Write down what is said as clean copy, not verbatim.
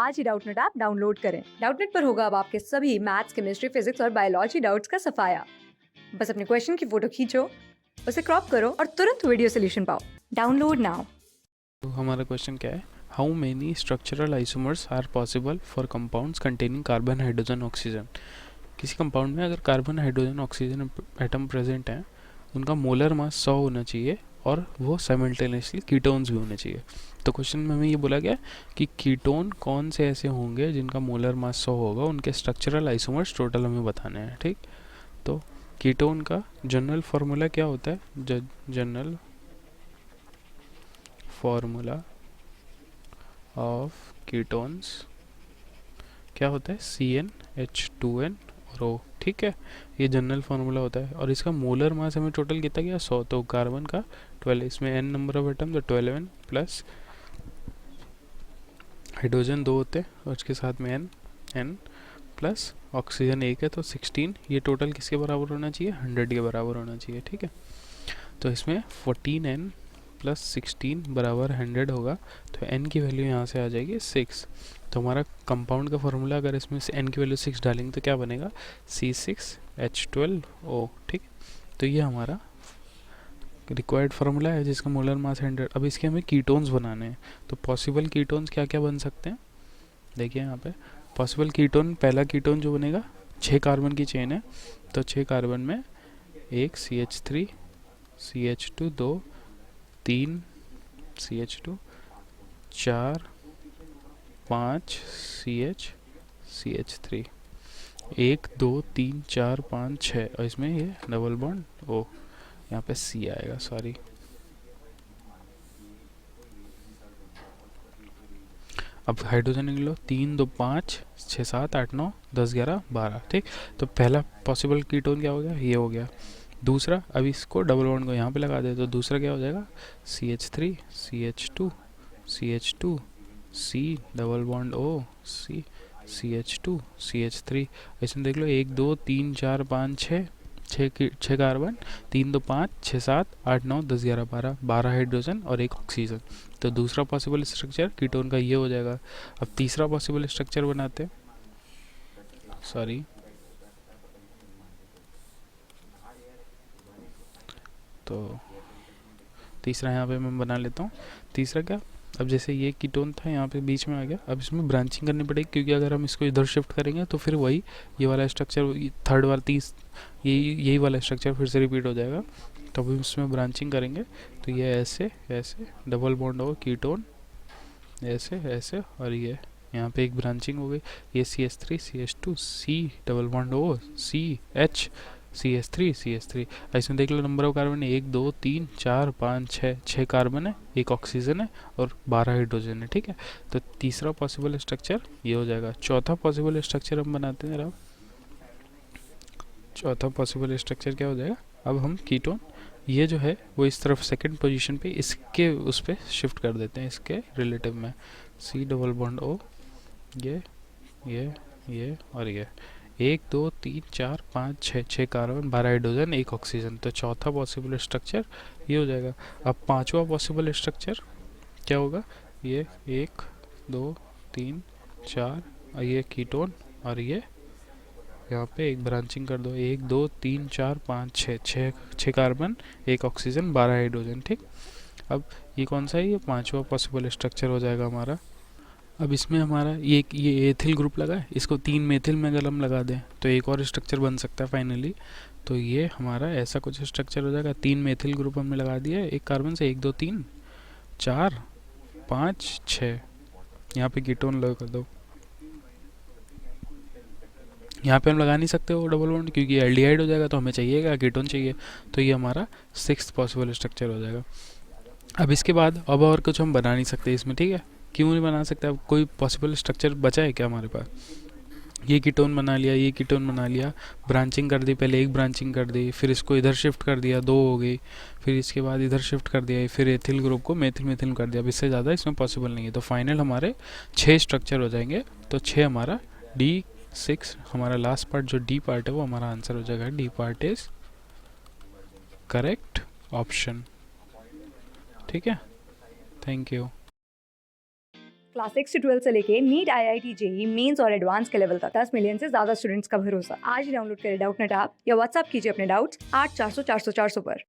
आज ही Doubtnut app download करें। Doubtnut पर होगा अब आपके सभी मैथ्स, केमिस्ट्री, फिजिक्स और बायोलॉजी डाउट्स का सफाया। बस अपने क्वेश्चन की फोटो खींचो, उसे क्रॉप करो और तुरंत वीडियो सोल्यूशन पाओ। Download now. तो हमारा क्वेश्चन क्या है, how many structural isomers are possible for compounds containing carbon, hydrogen, oxygen. किसी कंपाउंड में अगर carbon, hydrogen, oxygen atom present हैं, उनका मोलर मास 100 होना चाहिए और वो साइमल्टेनियसली कीटोन्स भी होने चाहिए। तो क्वेश्चन में हमें ये बोला गया कि कीटोन कौन से ऐसे होंगे जिनका मोलर मास 100 होगा, उनके स्ट्रक्चरल आइसोमर्स टोटल हमें बताने हैं। ठीक, तो कीटोन का जनरल फार्मूला क्या होता है? जनरल फार्मूला ऑफ कीटोन्स क्या होता है? CnH2n और O। ठीक है, ये जनरल फार्मूला होता है और इसका मोलर मास हमें टोटल कितना गया? 100। तो कार्बन का 12, इसमें n नंबर ऑफ एटम तो 12n प्लस हाइड्रोजन 2 होते हैं और उसके साथ में n प्लस ऑक्सीजन 1 है तो 16। ये टोटल किसके बराबर होना चाहिए? 100 के बराबर होना चाहिए। ठीक है, तो इसमें 14n प्लस 16 बराबर 100 होगा, तो n की वैल्यू यहाँ से आ जाएगी 6। तो हमारा कंपाउंड का फॉर्मूला अगर इसमें से n की वैल्यू 6 डालेंगे तो क्या बनेगा? C6H12O। ठीक, तो ये हमारा रिक्वायर्ड फार्मूला है जिसका मोलर मास 100। अब इसके हमें कीटोन्स बनाने हैं, तो पॉसिबल कीटोन्स क्या क्या बन सकते हैं? देखिए यहाँ पे पॉसिबल कीटोन, पहला कीटोन जो बनेगा, 6 कार्बन की चेन है, तो 6 कार्बन में एक CH3, CH2 2, 3 CH2, 4 5 CH3, 1 2 3 4 5 6 और इसमें ये डबल बॉन्ड O, यहाँ पे C आएगा, सॉरी। अब हाइड्रोजन निकल लो, 3 2 5 6 7 8 9 10 11 12। ठीक, तो पहला पॉसिबल कीटोन क्या हो गया? ये हो गया। दूसरा, अब इसको डबल बॉन्ड को यहाँ पे लगा दे तो दूसरा क्या हो जाएगा? CH3 CH2 CH2 C double bond O C CH2 CH3। इसमें देख लो 1 2 3 4 5 6 छः कार्बन, 3 2 5 6 7 8 9 10 11 12, 12 हाइड्रोजन और एक ऑक्सीजन। तो दूसरा पॉसिबल स्ट्रक्चर कीटोन का ये हो जाएगा। अब तीसरा पॉसिबल स्ट्रक्चर बनाते हैं, सॉरी, तो तीसरा यहाँ पे मैं बना लेता हूँ। तीसरा क्या, अब जैसे ये कीटोन था यहाँ पे बीच में आ गया, अब इसमें ब्रांचिंग करनी पड़ेगी क्योंकि अगर हम इसको इधर शिफ्ट करेंगे तो फिर वही ये वाला स्ट्रक्चर, थर्ड वाला यही वाला स्ट्रक्चर फिर से रिपीट हो जाएगा। तो अब इसमें ब्रांचिंग करेंगे तो ये ऐसे ऐसे डबल बॉन्ड होगा कीटोन, ऐसे ऐसे, और ये यहाँ पे एक ब्रांचिंग हो गई, ये CH3 CH2 C double bond O CH CH3 इसमें देख लो नंबर ऑफ कार्बन है 1 2 3 4 5 6, 6 कार्बन है, एक ऑक्सीजन है और 12 हाइड्रोजन है। ठीक है, तो तीसरा पॉसिबल स्ट्रक्चर ये हो जाएगा। चौथा पॉसिबल स्ट्रक्चर हम बनाते हैं जरा। चौथा पॉसिबल स्ट्रक्चर क्या हो जाएगा? अब हम कीटोन ये जो है वो इस तरफ सेकंड पोजीशन पे इसके उस पे शिफ्ट कर देते हैं, इसके रिलेटिव में C डबल बॉन्ड O, ये और ये 1 2 3 4 5 6, 6 कार्बन, 12 हाइड्रोजन, एक ऑक्सीजन। तो चौथा पॉसिबल स्ट्रक्चर ये हो जाएगा। अब पांचवा पॉसिबल स्ट्रक्चर क्या होगा? ये 1 2 3 4 और ये कीटोन और ये यहाँ पे एक ब्रांचिंग कर दो, 1 2 3 4 5 6, 6 कार्बन, एक ऑक्सीजन, 12 हाइड्रोजन। ठीक, अब ये कौन सा है? ये पांचवा पॉसिबल स्ट्रक्चर हो जाएगा हमारा। अब इसमें हमारा ये एथिल ग्रुप लगा है, इसको 3 मेथिल में अगर हम लगा दें तो एक और स्ट्रक्चर बन सकता है फाइनली। तो ये हमारा ऐसा कुछ स्ट्रक्चर हो जाएगा। 3 मेथिल ग्रुप हमने लगा दिया है एक कार्बन से, 1 2 3 4 5 6, यहाँ पे कीटोन लगा कर दो। यहाँ पे हम लगा नहीं सकते वो डबल बॉन्ड क्योंकि एल्डिहाइड हो जाएगा, तो हमें चाहिएगा कीटोन चाहिए, तो ये हमारा 6th पॉसिबल स्ट्रक्चर हो जाएगा। अब इसके बाद अब और कुछ हम बना नहीं सकते इसमें। ठीक है, क्यों नहीं बना सकते? अब कोई पॉसिबल स्ट्रक्चर बचा है क्या हमारे पास? ये कीटोन बना लिया, ये कीटोन बना लिया, ब्रांचिंग कर दी, पहले एक ब्रांचिंग कर दी, फिर इसको इधर शिफ्ट कर दिया, 2 हो गई, फिर इसके बाद इधर शिफ्ट कर दिया, फिर एथिल ग्रुप को मेथिल मेथिल कर दिया। अब इससे ज़्यादा इसमें पॉसिबल नहीं है, तो फाइनल हमारे 6 स्ट्रक्चर हो जाएंगे। तो 6 हमारा D6 हमारा लास्ट पार्ट जो D पार्ट है वो हमारा आंसर हो जाएगा। D part is correct option. ठीक है, थैंक यू। क्लास 6 से 12 से लेके नीट, IIT, जेई मेंस और एडवांस के लेवल तक 10 मिलियन से ज्यादा स्टूडेंट्स का भरोसा। आज ही डाउनलोड करें डाउटनेट ऐप या व्हाट्सएप कीजिए अपने डाउट्स 8400 400 400 पर।